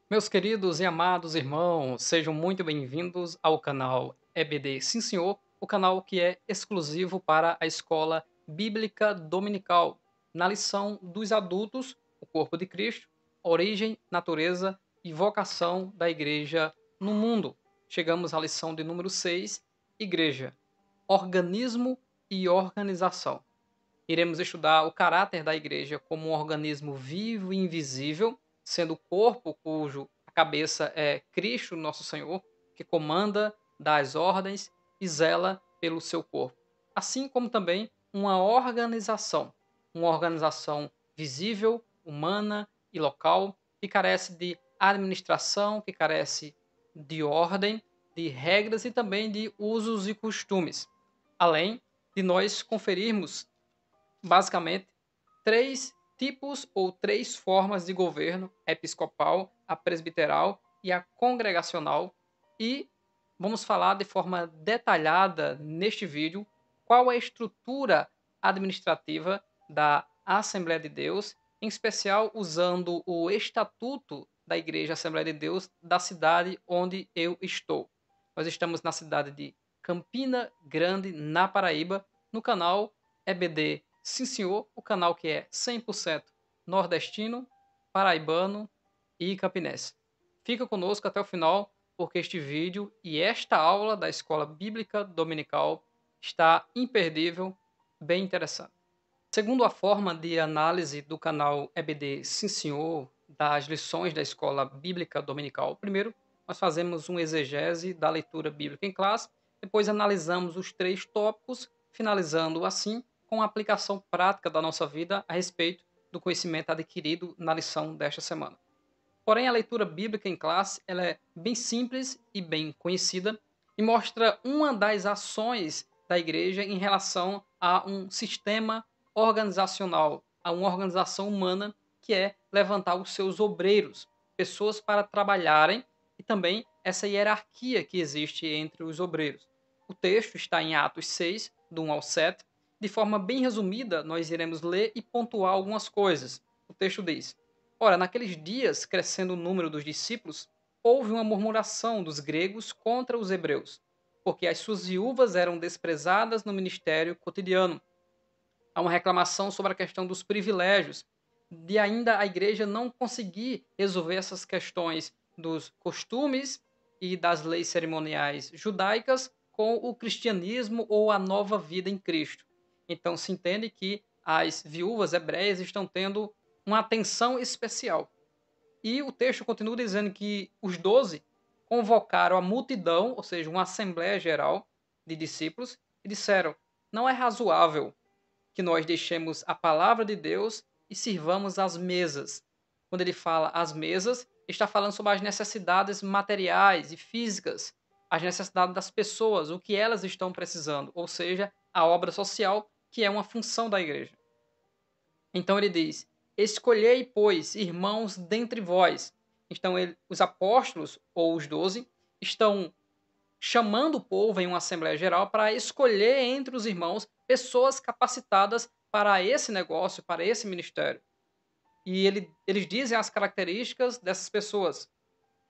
Meus queridos e amados irmãos, sejam muito bem-vindos ao canal EBD Sim Senhor, o canal que é exclusivo para a Escola Bíblica Dominical. Na lição dos adultos, o corpo de Cristo, origem, natureza e vocação da igreja no mundo. Chegamos à lição de número 6, Igreja, organismo e organização. Iremos estudar o caráter da igreja como um organismo vivo e invisível, sendo o corpo cujo a cabeça é Cristo, nosso Senhor, que comanda, dá as ordens e zela pelo seu corpo. Assim como também uma organização visível, humana e local, que carece de administração, que carece de ordem, de regras e também de usos e costumes. Além de nós conferirmos basicamente três tipos ou três formas de governo: a episcopal, a presbiteral e a congregacional. E vamos falar de forma detalhada neste vídeo qual é a estrutura administrativa da Assembleia de Deus, em especial usando o estatuto da Igreja Assembleia de Deus da cidade onde eu estou. Nós estamos na cidade de Campina Grande, na Paraíba, no canal EBD Sim Senhor, o canal que é 100% nordestino, paraibano e campinense. Fica conosco até o final, porque este vídeo e esta aula da Escola Bíblica Dominical está imperdível, bem interessante. Segundo a forma de análise do canal EBD Sim Senhor, das lições da Escola Bíblica Dominical, primeiro nós fazemos um exegese da leitura bíblica em classe, depois analisamos os três tópicos, finalizando assim com a aplicação prática da nossa vida a respeito do conhecimento adquirido na lição desta semana. Porém, a leitura bíblica em classe ela é bem simples e bem conhecida e mostra uma das ações da igreja em relação a um sistema organizacional, a uma organização humana que é levantar os seus obreiros, pessoas para trabalharem e também essa hierarquia que existe entre os obreiros. O texto está em Atos 6, do 1 ao 7. De forma bem resumida, nós iremos ler e pontuar algumas coisas. O texto diz: Ora, naqueles dias, crescendo o número dos discípulos, houve uma murmuração dos gregos contra os hebreus, porque as suas viúvas eram desprezadas no ministério cotidiano. Há uma reclamação sobre a questão dos privilégios, de ainda a igreja não conseguir resolver essas questões dos costumes e das leis cerimoniais judaicas com o cristianismo ou a nova vida em Cristo. Então se entende que as viúvas hebreias estão tendo uma atenção especial. E o texto continua dizendo que os 12 convocaram a multidão, ou seja, uma assembleia geral de discípulos, e disseram: não é razoável que nós deixemos a palavra de Deus e sirvamos as mesas. Quando ele fala as mesas, está falando sobre as necessidades materiais e físicas, as necessidades das pessoas, o que elas estão precisando, ou seja, a obra social, que é uma função da igreja. Então ele diz: escolhei, pois, irmãos dentre vós. Então os apóstolos, ou os 12, estão chamando o povo em uma Assembleia Geral para escolher entre os irmãos pessoas capacitadas para esse negócio, para esse ministério. E eles dizem as características dessas pessoas: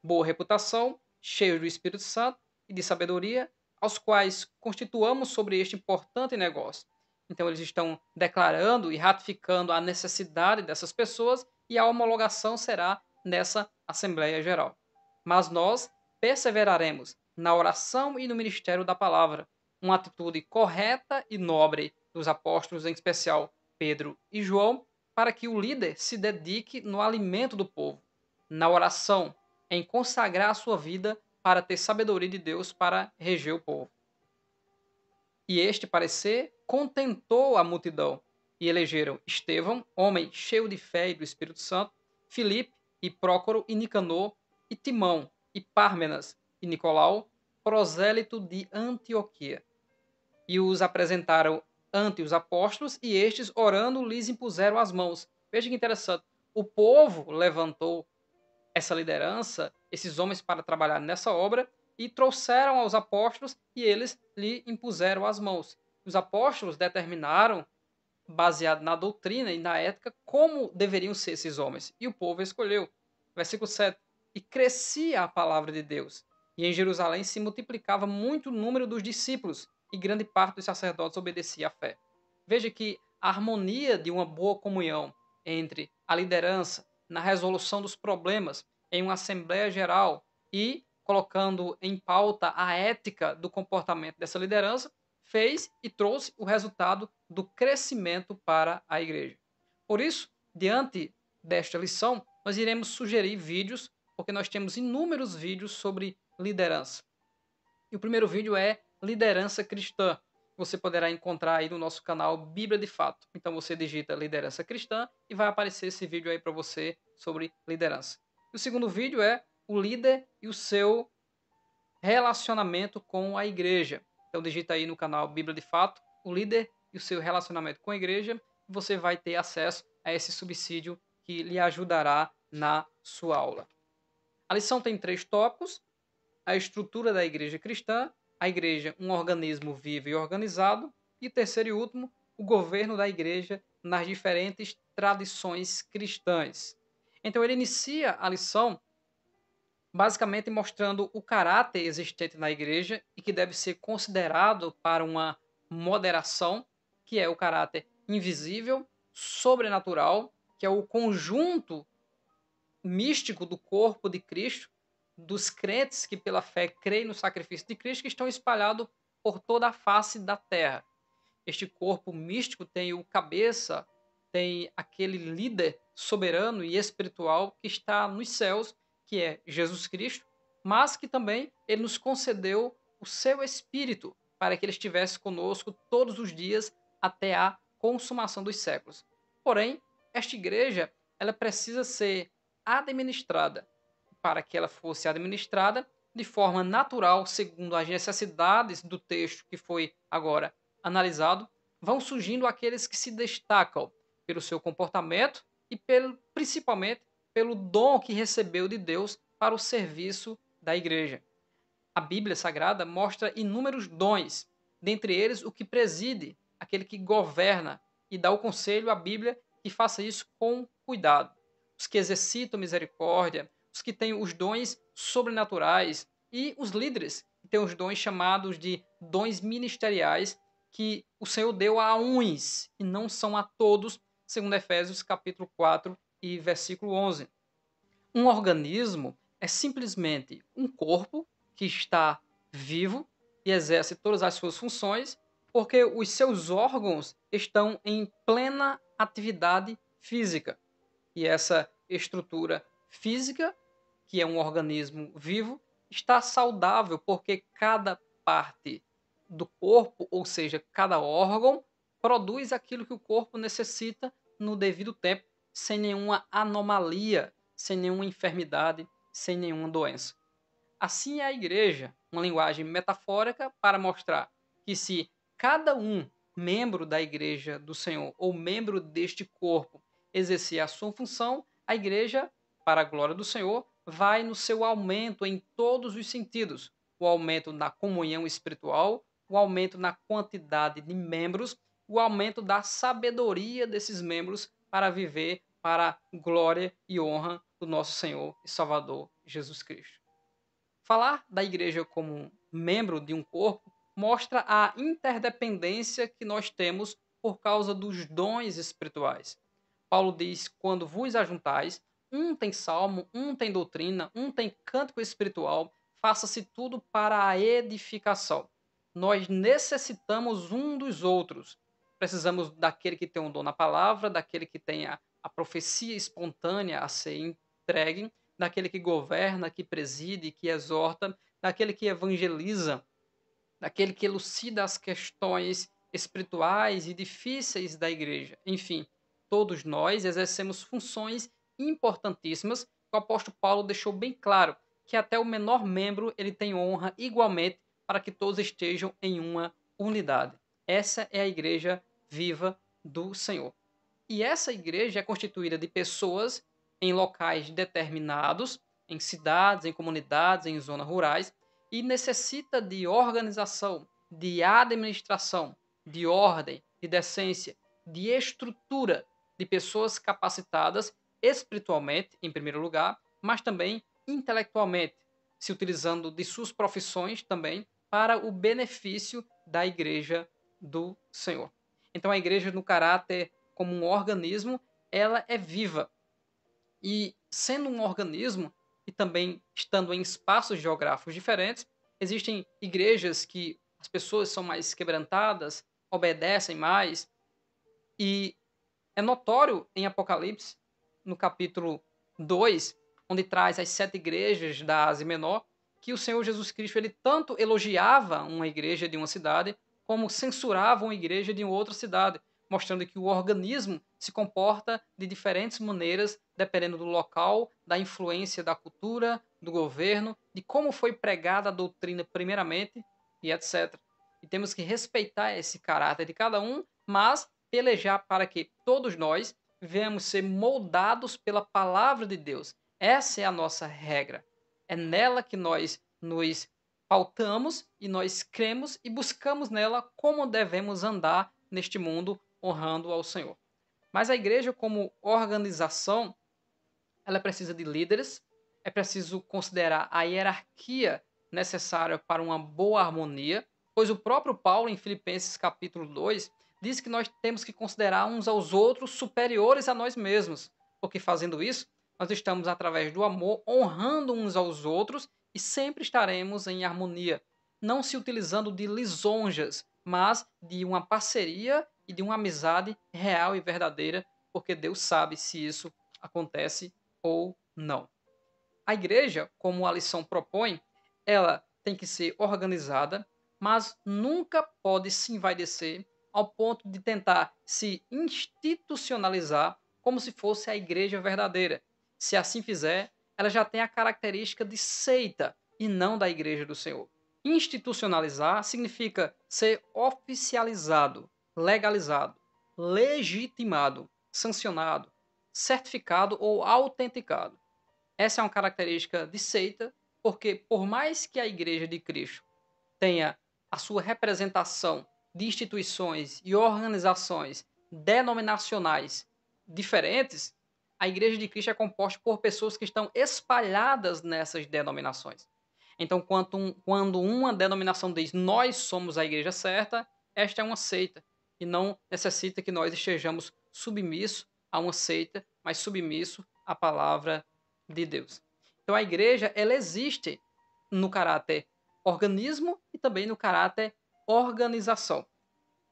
boa reputação, cheios do Espírito Santo e de sabedoria, aos quais constituamos sobre este importante negócio. Então, eles estão declarando e ratificando a necessidade dessas pessoas e a homologação será nessa Assembleia Geral. Mas nós perseveraremos na oração e no ministério da palavra, uma atitude correta e nobre dos apóstolos, em especial Pedro e João, para que o líder se dedique no alimento do povo, na oração, em consagrar a sua vida para ter sabedoria de Deus para reger o povo. E este parecer contentou a multidão, e elegeram Estevão, homem cheio de fé e do Espírito Santo, Filipe e Prócoro e Nicanor, e Timão, e Pármenas, e Nicolau, prosélito de Antioquia. E os apresentaram ante os apóstolos, e estes, orando, lhes impuseram as mãos. Veja que interessante. O povo levantou essa liderança, esses homens para trabalhar nessa obra e trouxeram aos apóstolos e eles lhe impuseram as mãos. Os apóstolos determinaram, baseado na doutrina e na ética, como deveriam ser esses homens. E o povo escolheu. Versículo 7. e crescia a palavra de Deus. E em Jerusalém se multiplicava muito o número dos discípulos e grande parte dos sacerdotes obedecia à fé. Veja que a harmonia de uma boa comunhão entre a liderança na resolução dos problemas em uma assembleia geral e colocando em pauta a ética do comportamento dessa liderança fez e trouxe o resultado do crescimento para a igreja. Por isso, diante desta lição, nós iremos sugerir vídeos, porque nós temos inúmeros vídeos sobre liderança. E o primeiro vídeo é liderança cristã. Você poderá encontrar aí no nosso canal Bíblia de Fato. Então você digita liderança cristã e vai aparecer esse vídeo aí para você sobre liderança. O segundo vídeo é o líder e o seu relacionamento com a igreja. Então digita aí no canal Bíblia de Fato, o líder e o seu relacionamento com a igreja, e você vai ter acesso a esse subsídio que lhe ajudará na sua aula. A lição tem 3 tópicos: a estrutura da igreja cristã, a igreja, um organismo vivo e organizado, e terceiro e último, o governo da igreja nas diferentes tradições cristãs. Então ele inicia a lição basicamente mostrando o caráter existente na igreja e que deve ser considerado para uma moderação, que é o caráter invisível, sobrenatural, que é o conjunto místico do corpo de Cristo, dos crentes que pela fé creem no sacrifício de Cristo, que estão espalhados por toda a face da terra. Este corpo místico tem o cabeça, tem aquele líder soberano e espiritual que está nos céus, que é Jesus Cristo, mas que também ele nos concedeu o seu Espírito para que ele estivesse conosco todos os dias até a consumação dos séculos. Porém, esta igreja ela precisa ser administrada. Para que ela fosse administrada de forma natural, segundo as necessidades do texto que foi agora analisado, vão surgindo aqueles que se destacam pelo seu comportamento e principalmente pelo dom que recebeu de Deus para o serviço da igreja. A Bíblia Sagrada mostra inúmeros dons, dentre eles o que preside, aquele que governa, e dá o conselho à Bíblia que faça isso com cuidado. Os que exercitam misericórdia, os que têm os dons sobrenaturais e os líderes que têm os dons chamados de dons ministeriais que o Senhor deu a uns e não são a todos, segundo Efésios capítulo 4 e versículo 11. Um organismo é simplesmente um corpo que está vivo e exerce todas as suas funções, porque os seus órgãos estão em plena atividade física. E essa estrutura física, que é um organismo vivo, está saudável porque cada parte do corpo, ou seja, cada órgão, produz aquilo que o corpo necessita no devido tempo, sem nenhuma anomalia, sem nenhuma enfermidade, sem nenhuma doença. Assim é a igreja, uma linguagem metafórica para mostrar que se cada um membro da igreja do Senhor ou membro deste corpo exercer a sua função, a igreja, para a glória do Senhor, vai no seu aumento em todos os sentidos. O aumento na comunhão espiritual, o aumento na quantidade de membros, o aumento da sabedoria desses membros para viver para a glória e honra do nosso Senhor e Salvador Jesus Cristo. Falar da igreja como membro de um corpo mostra a interdependência que nós temos por causa dos dons espirituais. Paulo diz: quando vos ajuntais, um tem salmo, um tem doutrina, um tem cântico espiritual, faça-se tudo para a edificação. Nós necessitamos um dos outros. Precisamos daquele que tem um dom na palavra, daquele que tem a profecia espontânea a ser entregue, daquele que governa, que preside, que exorta, daquele que evangeliza, daquele que elucida as questões espirituais e difíceis da igreja. Enfim, todos nós exercemos funções importantíssimas. O apóstolo Paulo deixou bem claro que até o menor membro ele tem honra igualmente para que todos estejam em uma unidade. Essa é a igreja viva do Senhor. E essa igreja é constituída de pessoas em locais determinados, em cidades, em comunidades, em zonas rurais, e necessita de organização, de administração, de ordem, de decência, de estrutura, de pessoas capacitadas espiritualmente, em primeiro lugar, mas também intelectualmente, se utilizando de suas profissões também para o benefício da igreja do Senhor. Então a igreja no caráter como um organismo, ela é viva. E sendo um organismo e também estando em espaços geográficos diferentes, existem igrejas que as pessoas são mais quebrantadas, obedecem mais, e é notório em Apocalipse, no capítulo 2, onde traz as 7 igrejas da Ásia Menor, que o Senhor Jesus Cristo ele tanto elogiava uma igreja de uma cidade, como censurava uma igreja de outra cidade, mostrando que o organismo se comporta de diferentes maneiras, dependendo do local, da influência da cultura, do governo, de como foi pregada a doutrina primeiramente e etc. E temos que respeitar esse caráter de cada um, mas pelejar para que todos nós venhamos ser moldados pela palavra de Deus. Essa é a nossa regra. É nela que nós nos pautamos e nós cremos e buscamos nela como devemos andar neste mundo honrando ao Senhor. Mas a igreja como organização, ela precisa de líderes, é preciso considerar a hierarquia necessária para uma boa harmonia, pois o próprio Paulo, em Filipenses capítulo 2, diz que nós temos que considerar uns aos outros superiores a nós mesmos, porque fazendo isso, nós estamos, através do amor, honrando uns aos outros e sempre estaremos em harmonia, não se utilizando de lisonjas, mas de uma parceria e de uma amizade real e verdadeira, porque Deus sabe se isso acontece ou não. A igreja, como a lição propõe, ela tem que ser organizada, mas nunca pode se envaidecer ao ponto de tentar se institucionalizar como se fosse a igreja verdadeira. Se assim fizer, ela já tem a característica de seita e não da igreja do Senhor. Institucionalizar significa ser oficializado, legalizado, legitimado, sancionado, certificado ou autenticado. Essa é uma característica de seita, porque por mais que a Igreja de Cristo tenha a sua representação de instituições e organizações denominacionais diferentes, a Igreja de Cristo é composta por pessoas que estão espalhadas nessas denominações. Então, quando uma denominação diz nós somos a igreja certa, esta é uma seita e não necessita que nós estejamos submissos a uma seita, mas submisso à palavra de Deus. Então, a igreja ela existe no caráter organismo e também no caráter organização.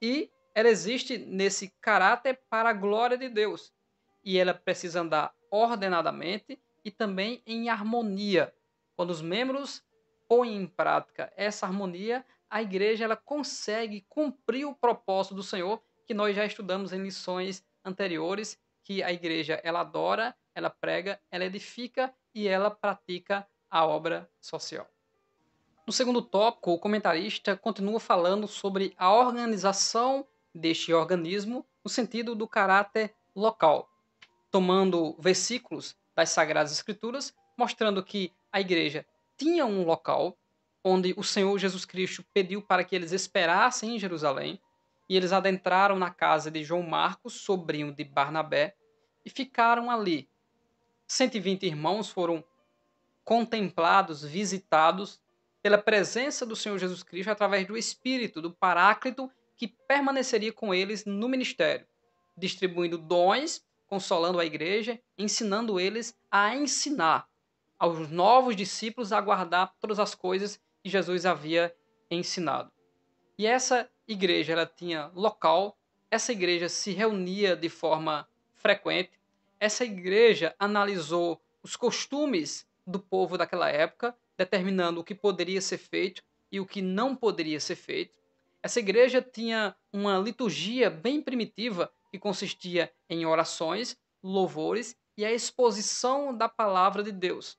E ela existe nesse caráter para a glória de Deus. E ela precisa andar ordenadamente e também em harmonia. Quando os membros põem em prática essa harmonia, a igreja ela consegue cumprir o propósito do Senhor, que nós já estudamos em lições anteriores, que a igreja ela adora, ela prega, ela edifica e ela pratica a obra social. No segundo tópico, o comentarista continua falando sobre a organização deste organismo no sentido do caráter local, tomando versículos das Sagradas Escrituras, mostrando que a igreja tinha um local onde o Senhor Jesus Cristo pediu para que eles esperassem em Jerusalém, e eles adentraram na casa de João Marcos, sobrinho de Barnabé, e ficaram ali. 120 irmãos foram contemplados, visitados pela presença do Senhor Jesus Cristo através do Espírito, do Paráclito, que permaneceria com eles no ministério, distribuindo dons, consolando a igreja, ensinando eles a ensinar aos novos discípulos a guardar todas as coisas que Jesus havia ensinado. E essa igreja ela tinha local, essa igreja se reunia de forma frequente, essa igreja analisou os costumes do povo daquela época, determinando o que poderia ser feito e o que não poderia ser feito. Essa igreja tinha uma liturgia bem primitiva que consistia em orações, louvores e a exposição da palavra de Deus.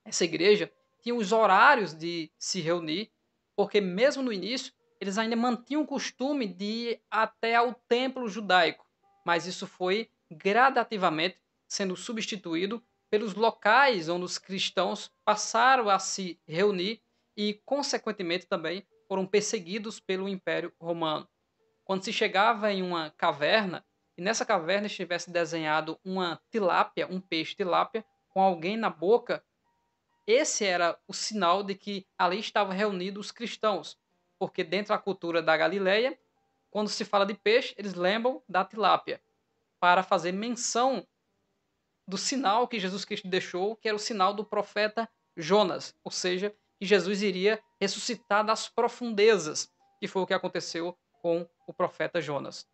Essa igreja tinha os horários de se reunir, porque mesmo no início eles ainda mantinham o costume de ir até ao templo judaico, mas isso foi gradativamente sendo substituído pelos locais onde os cristãos passaram a se reunir e, consequentemente, também foram perseguidos pelo Império Romano. Quando se chegava em uma caverna, e nessa caverna estivesse desenhado uma tilápia, um peixe tilápia, com alguém na boca, esse era o sinal de que ali estavam reunidos os cristãos, porque dentro da cultura da Galileia, quando se fala de peixe, eles lembram da tilápia, para fazer menção do sinal que Jesus Cristo deixou, que era o sinal do profeta Jonas, ou seja, que Jesus iria ressuscitar das profundezas, que foi o que aconteceu com o profeta Jonas.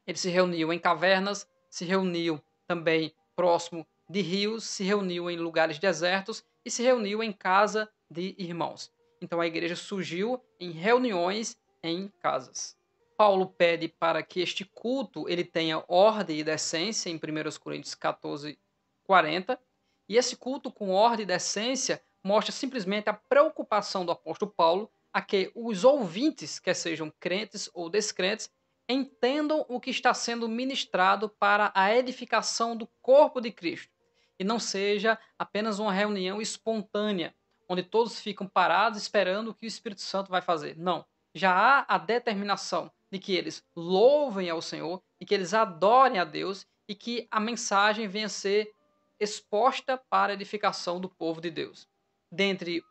Ele se reuniu em cavernas, se reuniu também próximo de rios, se reuniu em lugares desertos e se reuniu em casa de irmãos. Então a igreja surgiu em reuniões em casas. Paulo pede para que este culto ele tenha ordem e decência em 1 Coríntios 14, 40. E esse culto com ordem e decência mostra simplesmente a preocupação do apóstolo Paulo a que os ouvintes, quer sejam crentes ou descrentes, entendam o que está sendo ministrado para a edificação do corpo de Cristo e não seja apenas uma reunião espontânea, onde todos ficam parados esperando o que o Espírito Santo vai fazer. Não. Já há a determinação de que eles louvem ao Senhor e que eles adorem a Deus e que a mensagem venha a ser exposta para a edificação do povo de Deus. Dentre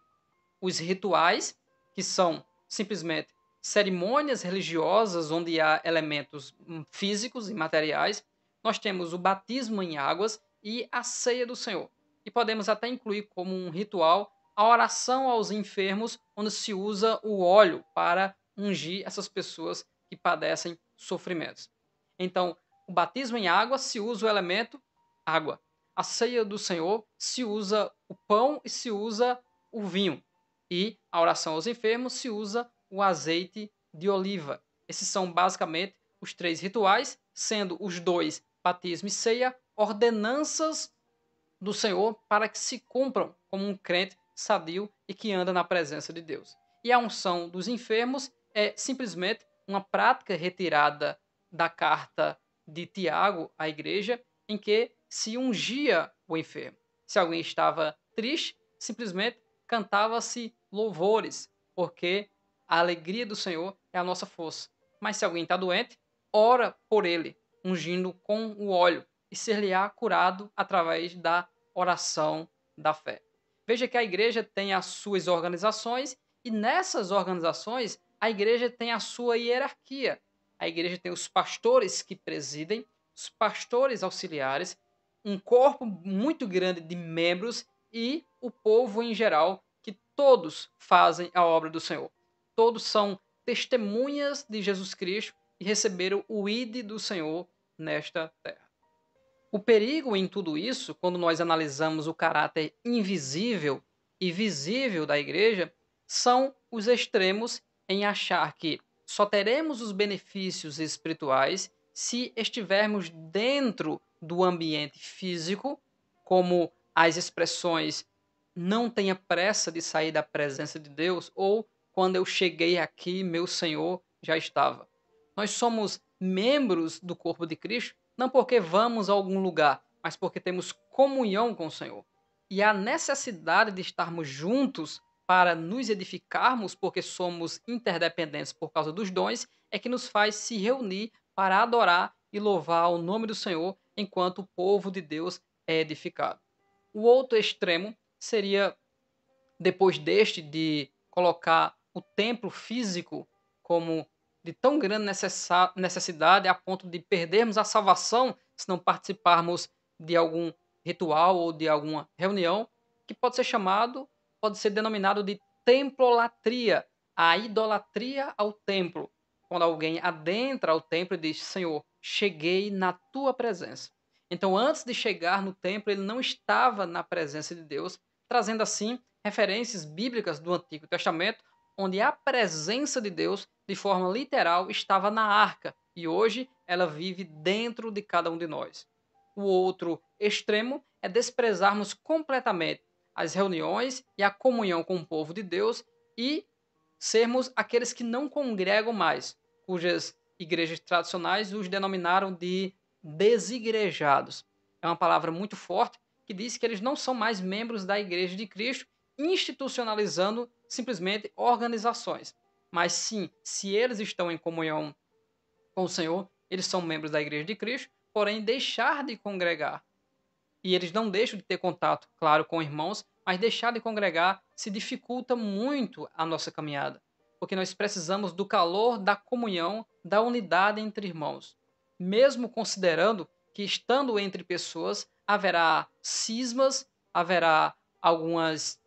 os rituais, que são simplesmente cerimônias religiosas onde há elementos físicos e materiais, nós temos o batismo em águas e a ceia do Senhor. E podemos até incluir como um ritual a oração aos enfermos, onde se usa o óleo para ungir essas pessoas que padecem sofrimentos. Então, o batismo em água se usa o elemento água. A ceia do Senhor se usa o pão e se usa o vinho. E a oração aos enfermos se usa o azeite de oliva. Esses são basicamente os 3 rituais, sendo os 2, batismo e ceia, ordenanças do Senhor para que se cumpram como um crente sadio e que anda na presença de Deus. E a unção dos enfermos é simplesmente uma prática retirada da carta de Tiago à igreja, em que se ungia o enfermo. Se alguém estava triste, simplesmente cantava-se louvores, porque a alegria do Senhor é a nossa força. Mas se alguém está doente, ora por ele, ungindo com o óleo, e ser-lhe-á curado através da oração da fé. Veja que a igreja tem as suas organizações e nessas organizações a igreja tem a sua hierarquia. A igreja tem os pastores que presidem, os pastores auxiliares, um corpo muito grande de membros e o povo em geral, que todos fazem a obra do Senhor. Todos são testemunhas de Jesus Cristo e receberam o ID do Senhor nesta terra. O perigo em tudo isso, quando nós analisamos o caráter invisível e visível da igreja, são os extremos em achar que só teremos os benefícios espirituais se estivermos dentro do ambiente físico, como as expressões não tenha pressa de sair da presença de Deus ou quando eu cheguei aqui, meu Senhor já estava. Nós somos membros do corpo de Cristo não porque vamos a algum lugar, mas porque temos comunhão com o Senhor. E a necessidade de estarmos juntos para nos edificarmos, porque somos interdependentes por causa dos dons, é que nos faz se reunir para adorar e louvar o nome do Senhor enquanto o povo de Deus é edificado. O outro extremo seria, depois deste, de colocar o templo físico como de tão grande necessidade a ponto de perdermos a salvação se não participarmos de algum ritual ou de alguma reunião, que pode ser denominado de templolatria, a idolatria ao templo. Quando alguém adentra ao templo e diz: Senhor, cheguei na tua presença. Então, antes de chegar no templo, ele não estava na presença de Deus, trazendo assim referências bíblicas do Antigo Testamento, onde a presença de Deus, de forma literal, estava na arca e hoje ela vive dentro de cada um de nós. O outro extremo é desprezarmos completamente as reuniões e a comunhão com o povo de Deus e sermos aqueles que não congregam mais, cujas igrejas tradicionais os denominaram de desigrejados. É uma palavra muito forte que diz que eles não são mais membros da Igreja de Cristo, institucionalizando simplesmente organizações. Mas sim, se eles estão em comunhão com o Senhor, eles são membros da Igreja de Cristo, porém deixar de congregar. E eles não deixam de ter contato, claro, com irmãos, mas deixar de congregar se dificulta muito a nossa caminhada, porque nós precisamos do calor da comunhão, da unidade entre irmãos. Mesmo considerando que estando entre pessoas haverá cismas, haverá algumas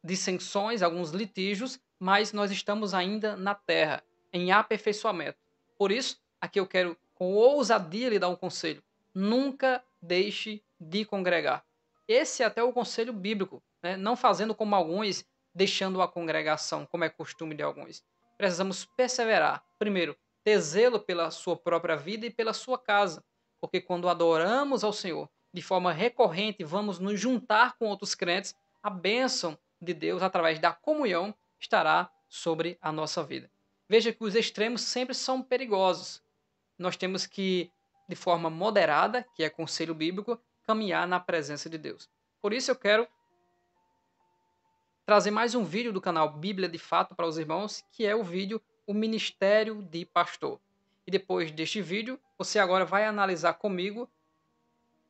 dissensões, alguns litígios, mas nós estamos ainda na terra, em aperfeiçoamento. Por isso, aqui eu quero, com ousadia, lhe dar um conselho: nunca deixe de congregar. Esse é até o conselho bíblico, né? Não fazendo como alguns, deixando a congregação, como é costume de alguns. Precisamos perseverar. Primeiro, ter zelo pela sua própria vida e pela sua casa, porque quando adoramos ao Senhor de forma recorrente, vamos nos juntar com outros crentes, a bênção de Deus através da comunhão estará sobre a nossa vida. Veja que os extremos sempre são perigosos. Nós temos que, de forma moderada, que é conselho bíblico, caminhar na presença de Deus. Por isso eu quero trazer mais um vídeo do canal Bíblia de Fato para os irmãos, que é o vídeo O Ministério de Pastor. E depois deste vídeo, você agora vai analisar comigo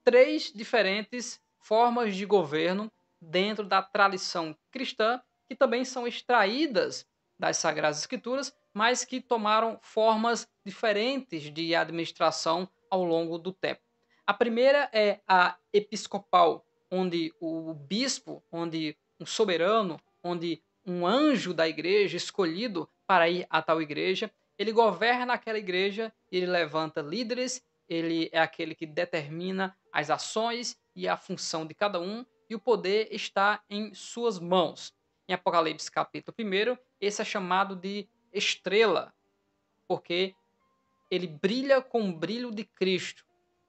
3 diferentes formas de governo dentro da tradição cristã, que também são extraídas das Sagradas Escrituras, mas que tomaram formas diferentes de administração ao longo do tempo. A primeira é a episcopal, onde o bispo, onde um soberano, onde um anjo da igreja escolhido para ir a tal igreja, ele governa aquela igreja, ele levanta líderes, ele é aquele que determina as ações e a função de cada um, e o poder está em suas mãos. Em Apocalipse capítulo 1, esse é chamado de estrela, porque ele brilha com o brilho de Cristo.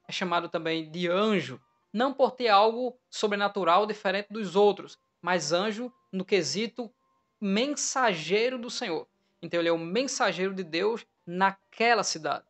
É chamado também de anjo, não por ter algo sobrenatural diferente dos outros, mas anjo no quesito mensageiro do Senhor. Então ele é o mensageiro de Deus naquela cidade.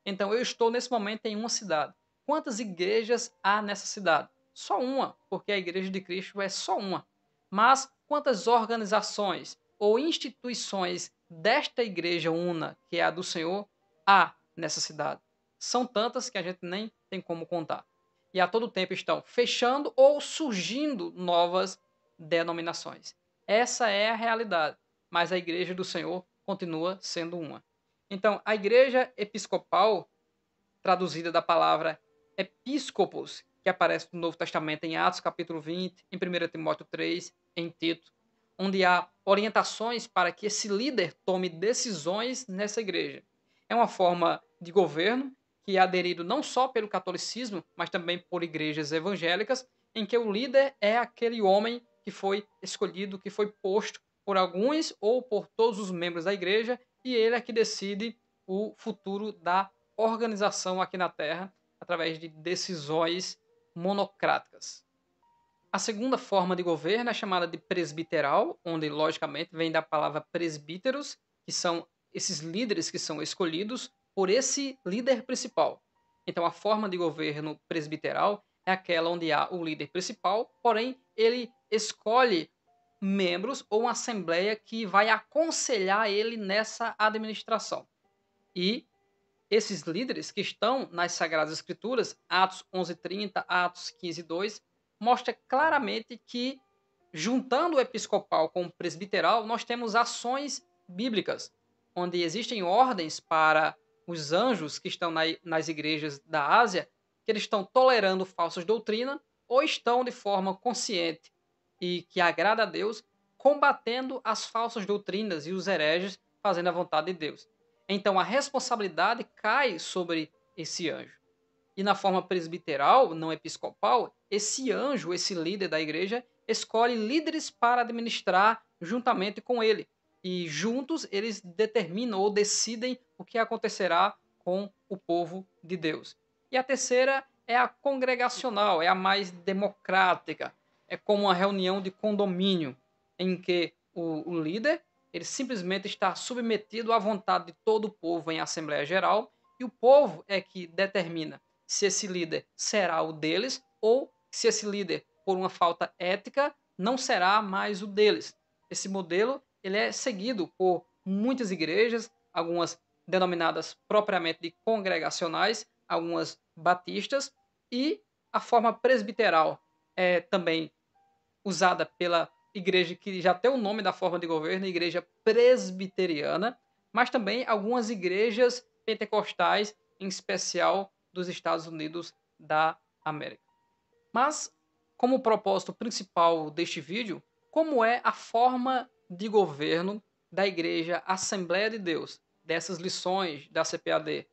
Então eu estou nesse momento em uma cidade. Quantas igrejas há nessa cidade? Só uma, porque a igreja de Cristo é só uma. Mas quantas organizações ou instituições desta igreja una, que é a do Senhor, há nessa cidade? São tantas que a gente nem tem como contar. E a todo tempo estão fechando ou surgindo novas denominações. Essa é a realidade, mas a igreja do Senhor continua sendo uma. Então, a igreja episcopal, traduzida da palavra episcopos, que aparece no Novo Testamento em Atos capítulo 20, em 1 Timóteo 3, em Tito, onde há orientações para que esse líder tome decisões nessa igreja. É uma forma de governo que é aderido não só pelo catolicismo, mas também por igrejas evangélicas, em que o líder é aquele homem que foi escolhido, que foi posto por alguns ou por todos os membros da igreja, e ele é que decide o futuro da organização aqui na Terra através de decisões monocráticas. A segunda forma de governo é chamada de presbiteral, onde, logicamente, vem da palavra presbíteros, que são esses líderes que são escolhidos por esse líder principal. Então, a forma de governo presbiteral é aquela onde há o líder principal, porém, ele escolhe membros ou uma assembleia que vai aconselhar ele nessa administração. E esses líderes que estão nas Sagradas Escrituras, Atos 11:30, Atos 15:2, mostra claramente que, juntando o episcopal com o presbiteral, nós temos ações bíblicas, onde existem ordens para os anjos que estão nas igrejas da Ásia, que eles estão tolerando falsas doutrinas ou estão de forma consciente e que agrada a Deus, combatendo as falsas doutrinas e os hereges, fazendo a vontade de Deus. Então a responsabilidade cai sobre esse anjo. E na forma presbiteral, não episcopal, esse anjo, esse líder da igreja, escolhe líderes para administrar juntamente com ele. E juntos eles determinam ou decidem o que acontecerá com o povo de Deus. E a terceira é a congregacional, é a mais democrática. É como uma reunião de condomínio, em que o líder ele simplesmente está submetido à vontade de todo o povo em Assembleia Geral, e o povo é que determina se esse líder será o deles ou se esse líder, por uma falta ética, não será mais o deles. Esse modelo ele é seguido por muitas igrejas, algumas denominadas propriamente de congregacionais, algumas batistas, e a forma presbiteral é também usada pela igreja que já tem o nome da forma de governo, igreja presbiteriana, mas também algumas igrejas pentecostais, em especial dos Estados Unidos da América. Mas, como propósito principal deste vídeo, como é a forma de governo da Igreja Assembleia de Deus, dessas lições da CPAD,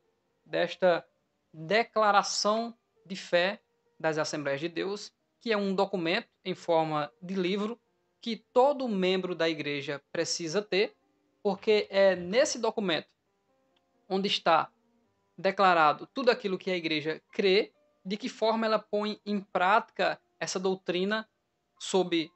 desta declaração de fé das Assembleias de Deus, que é um documento em forma de livro que todo membro da igreja precisa ter, porque é nesse documento onde está declarado tudo aquilo que a igreja crê, de que forma ela põe em prática essa doutrina sobre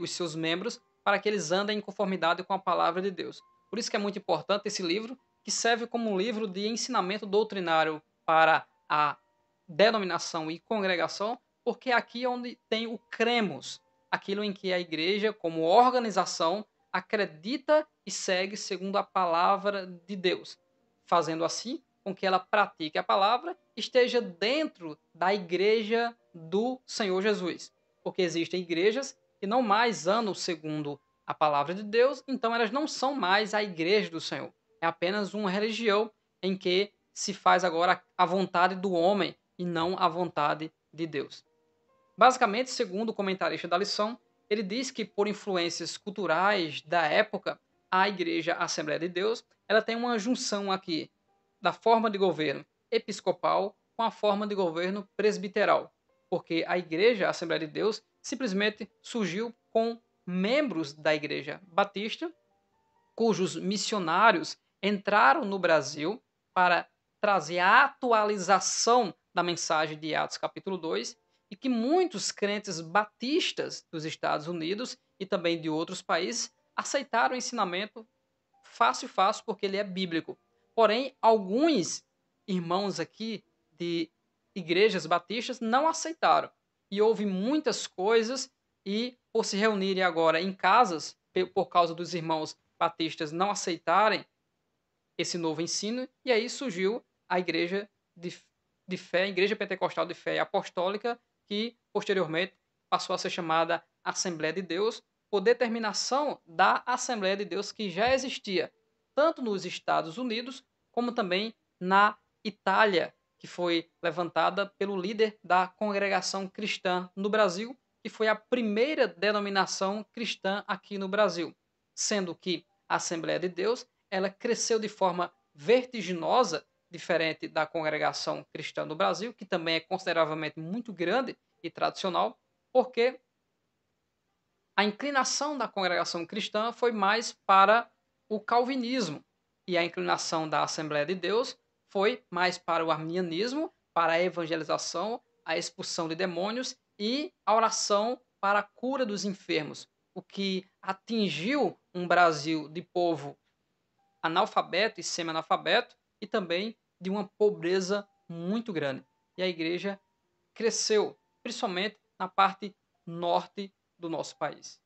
os seus membros, para que eles andem em conformidade com a palavra de Deus. Por isso que é muito importante esse livro, que serve como um livro de ensinamento doutrinário para a denominação e congregação, porque aqui é onde tem o cremos, aquilo em que a igreja, como organização, acredita e segue segundo a palavra de Deus, fazendo assim com que ela pratique a palavra, esteja dentro da igreja do Senhor Jesus. Porque existem igrejas que não mais andam segundo a palavra de Deus, então elas não são mais a igreja do Senhor. É apenas uma religião em que se faz agora a vontade do homem e não a vontade de Deus. Basicamente, segundo o comentarista da lição, ele diz que por influências culturais da época, a Igreja Assembleia de Deus, ela tem uma junção aqui da forma de governo episcopal com a forma de governo presbiteral, porque a Igreja Assembleia de Deus simplesmente surgiu com membros da Igreja Batista, cujos missionários entraram no Brasil para trazer a atualização da mensagem de Atos capítulo 2 e que muitos crentes batistas dos Estados Unidos e também de outros países aceitaram o ensinamento fácil, fácil, porque ele é bíblico. Porém, alguns irmãos aqui de igrejas batistas não aceitaram. E houve muitas coisas, e por se reunirem agora em casas, por causa dos irmãos batistas não aceitarem esse novo ensino, e aí surgiu a igreja de fé, a igreja pentecostal de fé apostólica, que posteriormente passou a ser chamada Assembleia de Deus, por determinação da Assembleia de Deus que já existia, tanto nos Estados Unidos, como também na Itália, que foi levantada pelo líder da congregação cristã no Brasil, que foi a primeira denominação cristã aqui no Brasil, sendo que a Assembleia de Deus ela cresceu de forma vertiginosa, diferente da congregação cristã no Brasil, que também é consideravelmente muito grande e tradicional, porque a inclinação da congregação cristã foi mais para o calvinismo e a inclinação da Assembleia de Deus foi mais para o arminianismo, para a evangelização, a expulsão de demônios e a oração para a cura dos enfermos, o que atingiu um Brasil de povo analfabeto e semi-analfabeto e também de uma pobreza muito grande. E a igreja cresceu, principalmente na parte norte do nosso país.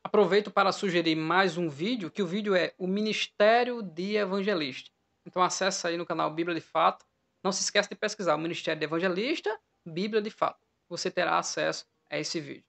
Aproveito para sugerir mais um vídeo, que o vídeo é o Ministério de Evangelista. Então acessa aí no canal Bíblia de Fato. Não se esqueça de pesquisar o Ministério de Evangelista, Bíblia de Fato. Você terá acesso a esse vídeo.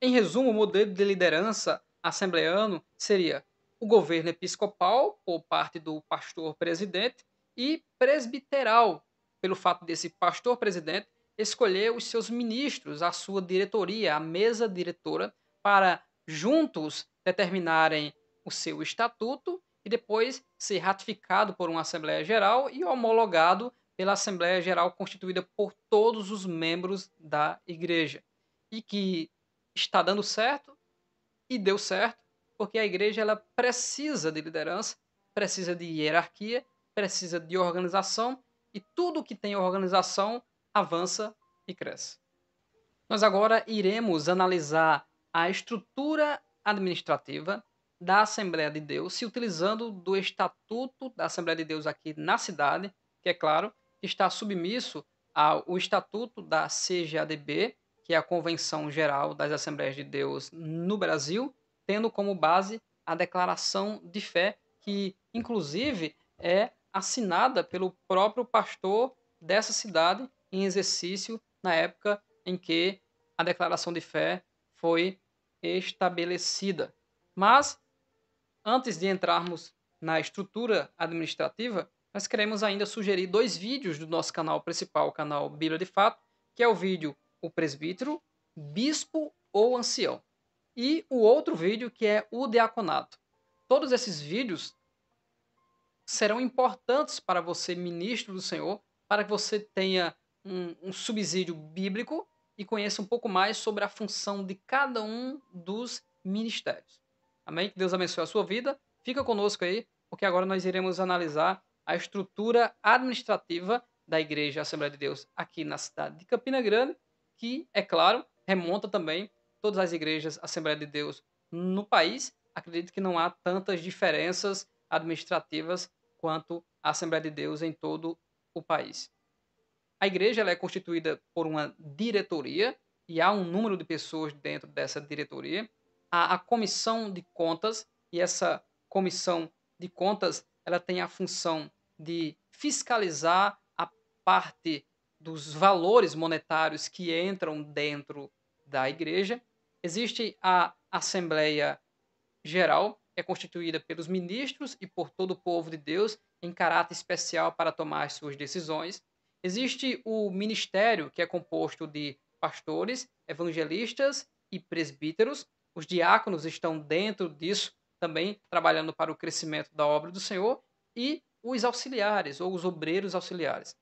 Em resumo, o modelo de liderança assembleano seria o governo episcopal, por parte do pastor-presidente, e presbiteral, pelo fato desse pastor-presidente escolher os seus ministros, a sua diretoria, a mesa diretora, para juntos determinarem o seu estatuto e depois ser ratificado por uma Assembleia Geral e homologado pela Assembleia Geral constituída por todos os membros da igreja. E que está dando certo e deu certo, porque a igreja ela precisa de liderança, precisa de hierarquia, precisa de organização e tudo que tem organização avança e cresce. Nós agora iremos analisar a estrutura administrativa da Assembleia de Deus, se utilizando do Estatuto da Assembleia de Deus aqui na cidade, que é claro, está submisso ao Estatuto da CGADB, que é a Convenção Geral das Assembleias de Deus no Brasil, tendo como base a Declaração de Fé, que inclusive é assinada pelo próprio pastor dessa cidade em exercício na época em que a declaração de fé foi estabelecida. Mas, antes de entrarmos na estrutura administrativa, nós queremos ainda sugerir 2 vídeos do nosso canal principal, o canal Bíblia de Fato, que é o vídeo O Presbítero, Bispo ou Ancião, e o outro vídeo que é o Diaconato. Todos esses vídeos serão importantes para você, ministro do Senhor, para que você tenha um subsídio bíblico e conheça um pouco mais sobre a função de cada um dos ministérios. Amém? Que Deus abençoe a sua vida. Fica conosco aí, porque agora nós iremos analisar a estrutura administrativa da Igreja Assembleia de Deus aqui na cidade de Campina Grande, que, é claro, remonta também todas as igrejas Assembleia de Deus no país. Acredito que não há tantas diferenças administrativas quanto a Assembleia de Deus em todo o país. A igreja ela é constituída por uma diretoria e há um número de pessoas dentro dessa diretoria. Há a comissão de contas e essa comissão de contas ela tem a função de fiscalizar a parte dos valores monetários que entram dentro da igreja. Existe a Assembleia Geral, que é constituída pelos ministros e por todo o povo de Deus em caráter especial para tomar as suas decisões. Existe o ministério, que é composto de pastores, evangelistas e presbíteros. Os diáconos estão dentro disso também, trabalhando para o crescimento da obra do Senhor. E os auxiliares, ou os obreiros auxiliares.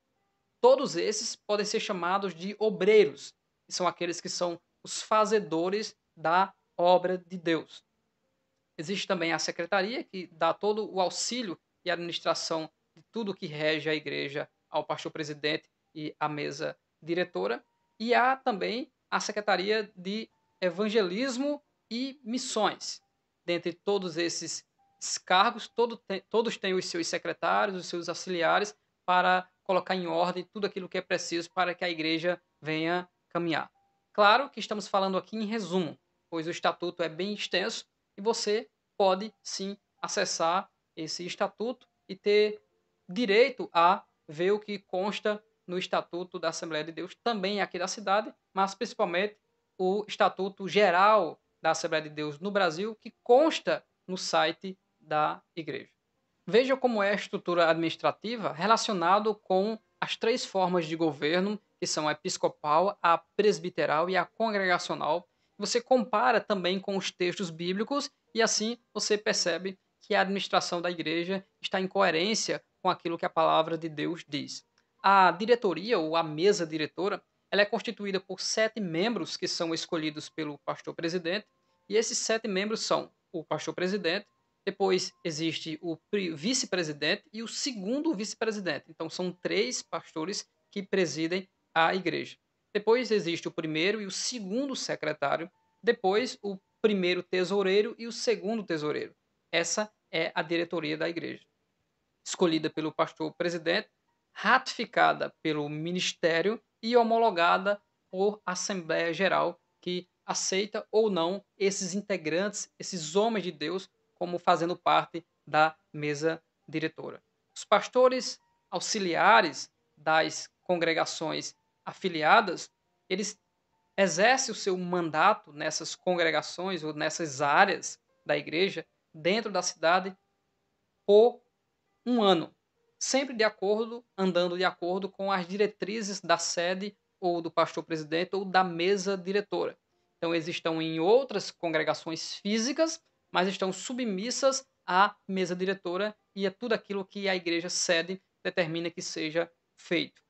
Todos esses podem ser chamados de obreiros, que são aqueles que são os fazedores da obra de Deus. Existe também a secretaria, que dá todo o auxílio e administração de tudo que rege a igreja ao pastor presidente e à mesa diretora. E há também a secretaria de evangelismo e missões. Dentre todos esses cargos, todos têm os seus secretários, os seus auxiliares, para colocar em ordem tudo aquilo que é preciso para que a igreja venha caminhar. Claro que estamos falando aqui em resumo, pois o estatuto é bem extenso e você pode sim acessar esse estatuto e ter direito a ver o que consta no estatuto da Assembleia de Deus, também aqui da cidade, mas principalmente o estatuto geral da Assembleia de Deus no Brasil, que consta no site da igreja. Veja como é a estrutura administrativa relacionado com as 3 formas de governo, que são a episcopal, a presbiteral e a congregacional. Você compara também com os textos bíblicos e assim você percebe que a administração da igreja está em coerência com aquilo que a palavra de Deus diz. A diretoria ou a mesa diretora, ela é constituída por 7 membros que são escolhidos pelo pastor presidente, e esses 7 membros são o pastor presidente, depois existe o vice-presidente e o segundo vice-presidente. Então, são 3 pastores que presidem a igreja. Depois existe o primeiro e o segundo secretário. Depois, o primeiro tesoureiro e o segundo tesoureiro. Essa é a diretoria da igreja. Escolhida pelo pastor presidente, ratificada pelo ministério e homologada por Assembleia Geral, que aceita ou não esses integrantes, esses homens de Deus, como fazendo parte da mesa diretora. Os pastores auxiliares das congregações afiliadas, eles exercem o seu mandato nessas congregações ou nessas áreas da igreja dentro da cidade por um ano, sempre andando de acordo com as diretrizes da sede ou do pastor presidente ou da mesa diretora. Então, eles estão em outras congregações físicas, mas estão submissas à mesa diretora e a tudo aquilo que a igreja sede determina que seja feito.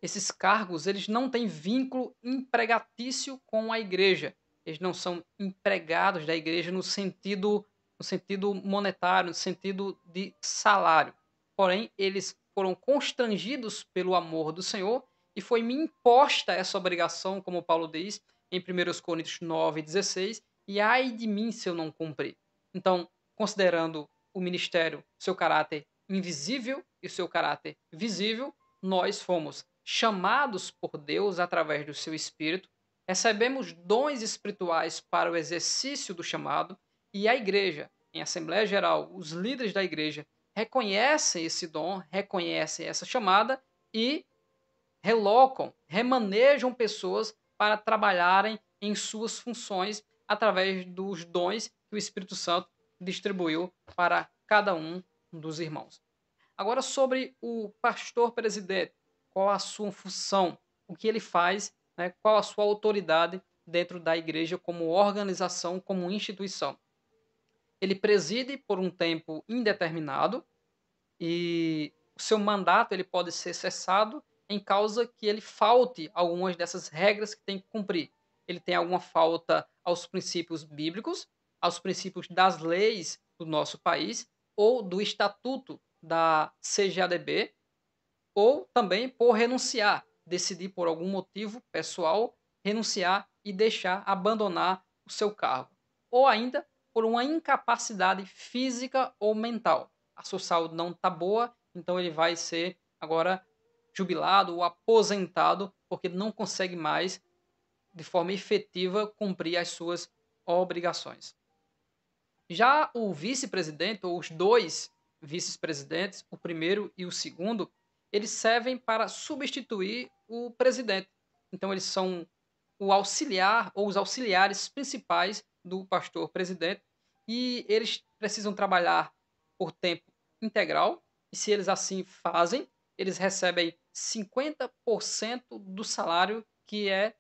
Esses cargos, eles não têm vínculo empregatício com a igreja. Eles não são empregados da igreja no sentido monetário, no sentido de salário. Porém, eles foram constrangidos pelo amor do Senhor e foi-me imposta essa obrigação, como Paulo diz em 1 Coríntios 9:16, e ai de mim se eu não cumprir. Então, considerando o ministério, seu caráter invisível e seu caráter visível, nós fomos chamados por Deus através do seu Espírito, recebemos dons espirituais para o exercício do chamado, e a igreja, em Assembleia Geral, os líderes da igreja reconhecem esse dom, reconhecem essa chamada e remanejam pessoas para trabalharem em suas funções, através dos dons que o Espírito Santo distribuiu para cada um dos irmãos. Agora, sobre o pastor presidente, qual a sua função, o que ele faz, né, qual a sua autoridade dentro da igreja como organização, como instituição. Ele preside por um tempo indeterminado e o seu mandato ele pode ser cessado em causa que ele falte algumas dessas regras que tem que cumprir. Ele tem alguma falta aos princípios bíblicos, aos princípios das leis do nosso país ou do estatuto da CGADB, ou também por renunciar, decidir por algum motivo pessoal renunciar e deixar abandonar o seu cargo, ou ainda por uma incapacidade física ou mental. A sua saúde não está boa, então ele vai ser agora jubilado ou aposentado porque não consegue mais de forma efetiva cumprir as suas obrigações. Já o vice-presidente, ou os dois vice-presidentes, o primeiro e o segundo, eles servem para substituir o presidente. Então, eles são o auxiliar ou os auxiliares principais do pastor presidente e eles precisam trabalhar por tempo integral. E se eles assim fazem, eles recebem 50% do salário que é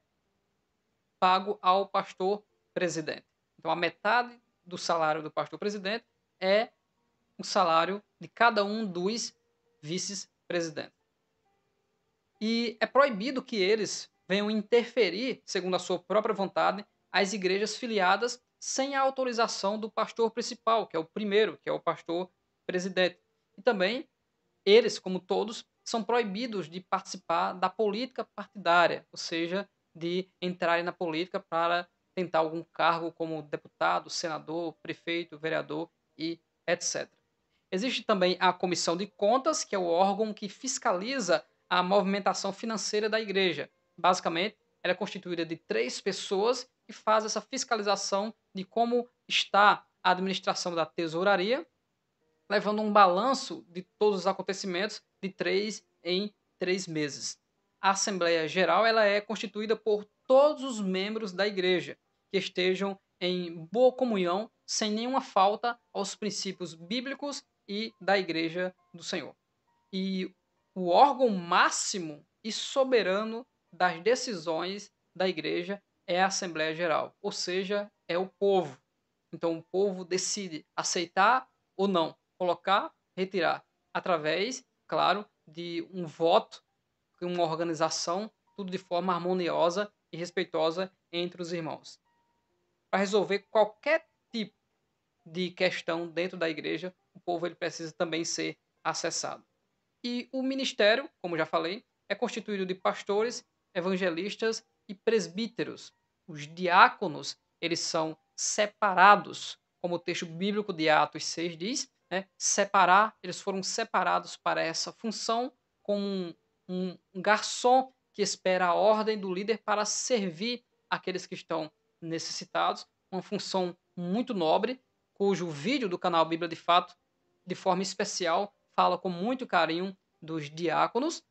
pago ao pastor presidente. Então, a metade do salário do pastor presidente é o salário de cada um dos vice-presidentes. E é proibido que eles venham interferir, segundo a sua própria vontade, as igrejas filiadas sem a autorização do pastor principal, que é o primeiro, que é o pastor presidente. E também eles, como todos, são proibidos de participar da política partidária, ou seja, de entrarem na política para tentar algum cargo como deputado, senador, prefeito, vereador e etc. Existe também a Comissão de Contas, que é o órgão que fiscaliza a movimentação financeira da igreja. Basicamente, ela é constituída de 3 pessoas que fazem essa fiscalização de como está a administração da tesouraria, levando um balanço de todos os acontecimentos de 3 em 3 meses. A Assembleia Geral ela é constituída por todos os membros da igreja que estejam em boa comunhão, sem nenhuma falta aos princípios bíblicos e da igreja do Senhor. E o órgão máximo e soberano das decisões da igreja é a Assembleia Geral, ou seja, é o povo. Então o povo decide aceitar ou não, colocar, retirar, através, claro, de um voto, uma organização, tudo de forma harmoniosa e respeitosa entre os irmãos. Para resolver qualquer tipo de questão dentro da igreja, o povo ele precisa também ser acessado. E o ministério, como já falei, é constituído de pastores, evangelistas e presbíteros. Os diáconos, eles são separados, como o texto bíblico de Atos 6 diz, né? Separar, eles foram separados para essa função como um garçom que espera a ordem do líder para servir aqueles que estão necessitados, uma função muito nobre, cujo vídeo do canal Bíblia de Fato, de forma especial, fala com muito carinho dos diáconos.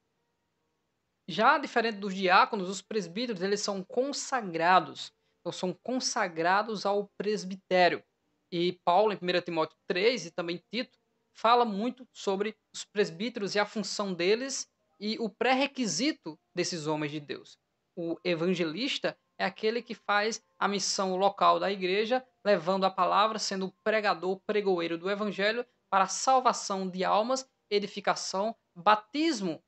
Já diferente dos diáconos, os presbíteros eles são consagrados, então são consagrados ao presbitério. E Paulo, em 1 Timóteo 3 e também Tito, fala muito sobre os presbíteros e a função deles e o pré-requisito desses homens de Deus. O evangelista é aquele que faz a missão local da igreja, levando a palavra, sendo o pregador, pregoeiro do evangelho para a salvação de almas, edificação, batismo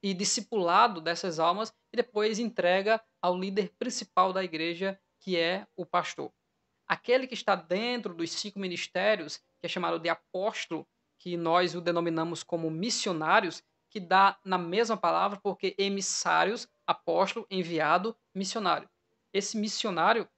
e discipulado dessas almas e depois entrega ao líder principal da igreja, que é o pastor. Aquele que está dentro dos 5 ministérios, que é chamado de apóstolo, que nós o denominamos como missionários, que dá na mesma palavra, porque emissários, apóstolo, enviado, missionário. Esse missionário,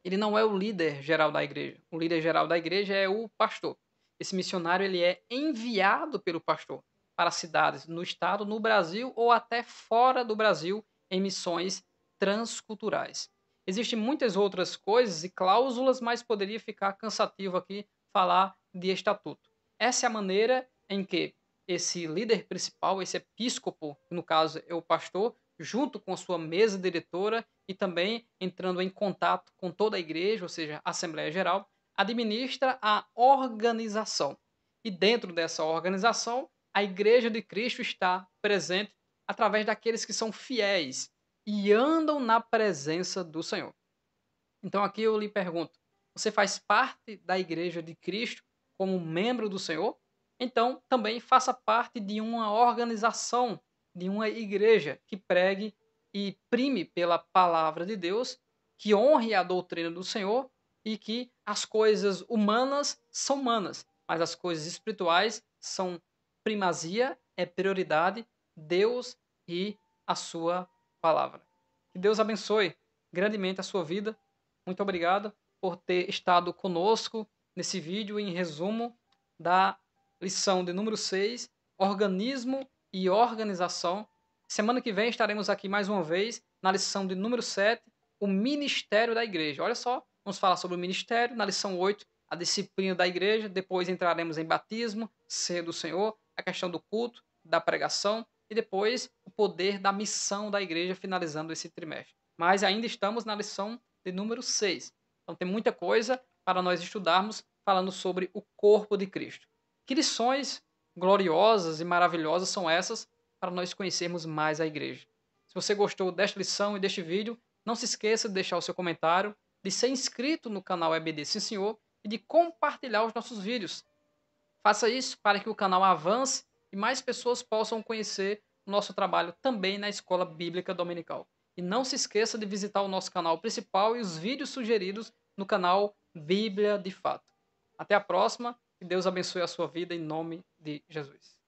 ele não é o líder geral da igreja. O líder geral da igreja é o pastor. Esse missionário ele é enviado pelo pastor para cidades no estado, no Brasil ou até fora do Brasil em missões transculturais. Existem muitas outras coisas e cláusulas, mas poderia ficar cansativo aqui falar de estatuto. Essa é a maneira em que esse líder principal, esse episcopo, que no caso é o pastor, junto com a sua mesa diretora e também entrando em contato com toda a igreja, ou seja, a Assembleia Geral, administra a organização. E dentro dessa organização, a Igreja de Cristo está presente através daqueles que são fiéis e andam na presença do Senhor. Então aqui eu lhe pergunto: você faz parte da Igreja de Cristo como membro do Senhor? Então também faça parte de uma organização, de uma igreja que pregue e prime pela palavra de Deus, que honre a doutrina do Senhor e que as coisas humanas são humanas, mas as coisas espirituais são primazia, é prioridade, Deus e a sua palavra. Que Deus abençoe grandemente a sua vida. Muito obrigado por ter estado conosco nesse vídeo em resumo da lição de número 6, organismo e organização. Semana que vem estaremos aqui mais uma vez na lição de número 7, o ministério da igreja. Olha só, vamos falar sobre o ministério. Na lição 8, a disciplina da igreja. Depois entraremos em batismo, ser do Senhor, a questão do culto, da pregação e depois o poder da missão da igreja, finalizando esse trimestre. Mas ainda estamos na lição de número 6. Então tem muita coisa para nós estudarmos falando sobre o corpo de Cristo. Que lições gloriosas e maravilhosas são essas para nós conhecermos mais a igreja? Se você gostou desta lição e deste vídeo, não se esqueça de deixar o seu comentário, de ser inscrito no canal EBD Sim Senhor e de compartilhar os nossos vídeos. Faça isso para que o canal avance e mais pessoas possam conhecer o nosso trabalho também na Escola Bíblica Dominical. E não se esqueça de visitar o nosso canal principal e os vídeos sugeridos no canal Bíblia de Fato. Até a próxima, que Deus abençoe a sua vida em nome de Jesus.